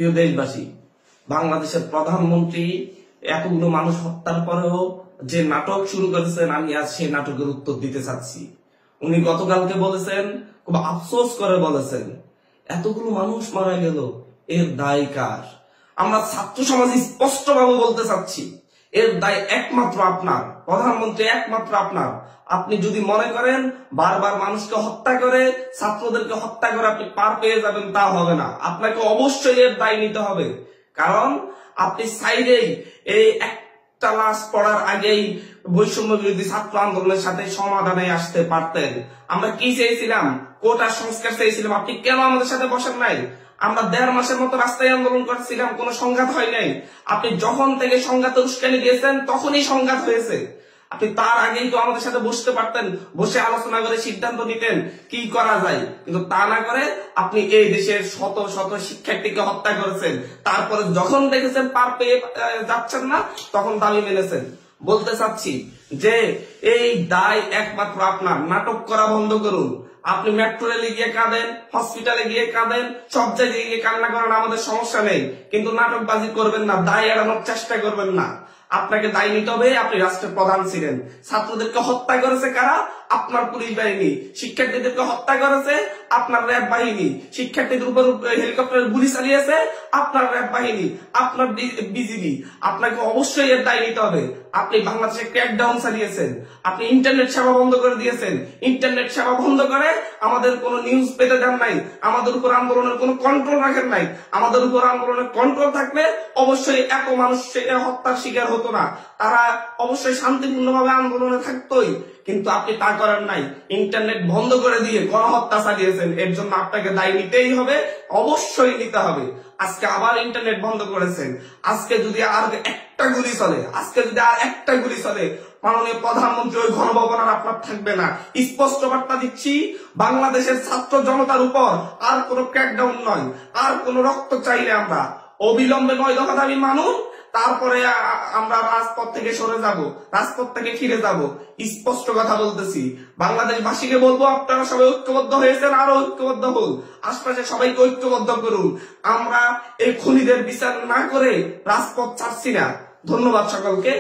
প্রিয় দেশবাসী, বাংলাদেশের প্রধানমন্ত্রী এতগুলো মানুষ হত্যার পরেও যে নাটক শুরু করেছেন, আমি আজ সেই নাটকের উত্তর দিতে চাচ্ছি। উনি গতকালকে বলেছেন, খুব আফসোস করে বলেছেন, এতগুলো মানুষ মারা গেল, এর দায় কার? আমরা ছাত্র সমাজ স্পষ্টভাবে বলতে চাচ্ছি, এর দায় একমাত্র আপনার, প্রধানমন্ত্রী একমাত্র আপনার। আপনি যদি মনে করেন বারবার মানুষকে হত্যা করে, ছাত্রদেরকে হত্যা করে আপনি পার পেয়ে যাবেন, তা হবে না। আপনাকে অবশ্যই এর দায় নিতে হবে। কারণ আপনি চাইলেই এই একটা লাশ পড়ার আগেই বৈষম্য বিরোধী ছাত্র আন্দোলনের সাথে সমাধানে আসতে পারতেন। আমরা কি চেয়েছিলাম? কোটা সংস্কার চেয়েছিলাম। আপনি কেন আমাদের সাথে বসেন নাই? আমরা 1.5 মাসের মতো রাস্তায় আন্দোলন করছিলাম, কোনো সংঘাত হয় নাই। আপনি যখন থেকে সংঘাতে উস্কানি দিয়েছেন তখনই সংঘাত হয়েছে। আপনি তার আগেই তো আমাদের সাথে বসতে পারতেন, বসে আলোচনা করে সিদ্ধান্ত নিতেন কি করা যায়। কিন্তু তা না করে আপনি এই দেশের শত শত শিক্ষার্থীকে হত্যা করেছেন। তারপরে যখন দেখেছেন পার পেয়ে যাচ্ছেন না, তখন দাবি মেনেছেন। বলতে চাচ্ছি যে এই দায় একমাত্র আপনার। নাটক করা বন্ধ করুন। আপনি মেট্রো রেলে গিয়ে কাঁদেন, হসপিটালে গিয়ে কাঁদেন, সব জায়গায় গিয়ে কান্না করেন, আমাদের সমস্যা নেই। কিন্তু নাটকবাজি করবেন না, দায় এড়ানোর চেষ্টা করবেন না। আপনাকে দায় নিতে হবে। আপনি রাষ্ট্রের প্রধান ছিলেন। ছাত্রদেরকে হত্যা করেছে কারা? আপনার পুলিশ বাহিনী। শিক্ষার্থীদেরকে হত্যা করেছে আপনার র্যাব বাহিনী। শিক্ষার্থীদের উপর হেলিকপ্টারের গুলি চালিয়েছে আপনার র্যাব বাহিনী, আপনার বিজিবি। আপনাকে অবশ্যই এর দায় নিতে হবে। আপনি বাংলাদেশে ক্র্যাকডাউন চালিয়েছেন, আপনি ইন্টারনেট সেবা বন্ধ করে দিয়েছেন। ইন্টারনেট সেবা বন্ধ করে আমাদের কোনো নিউজ পেতে দেন নাই, আমাদের উপর আন্দোলনের কোনো কন্ট্রোল রাখেন নাই। আমাদের উপর আন্দোলনের কন্ট্রোল থাকলে অবশ্যই এত মানুষ হত্যার শিকার হতো না, তারা অবশ্যই শান্তিপূর্ণভাবে আন্দোলনে থাকতোই। কিন্তু আপনি তা করেন নাই। ইন্টারনেট বন্ধ করে দিয়ে গণহত্যা চালিয়েছেন। এর জন্য আপনাকে দায় নিতেই হবে, অবশ্যই নিতে হবে। আজকে আবার ইন্টারনেট বন্ধ করেছেন। আজকে যদি আর একটা গুলি চলে, মাননীয় প্রধানমন্ত্রী ওই গণভবন আর আপনার থাকবে না। স্পষ্ট বার্তা দিচ্ছি, বাংলাদেশের ছাত্র জনতার উপর আর কোনো ক্র্যাকডাউন নয়, আর কোনো রক্ত চাইলে আমরা অবিলম্বে 9 দফা দাবি মানুন। তারপরে আমরা রাজপথ থেকে সরে যাব, রাজপথ থেকে ফিরে যাব। স্পষ্ট কথা বলতেছি, বাংলাদেশবাসীকে বলবো, আপনারা সবাই ঐক্যবদ্ধ হয়েছেন, আরো ঐক্যবদ্ধ হন। আশপাশে সবাইকে ঐক্যবদ্ধ করুন। আমরা এই খুনিদের বিচার না করে রাজপথ ছাড়ছি না। ধন্যবাদ সকলকে।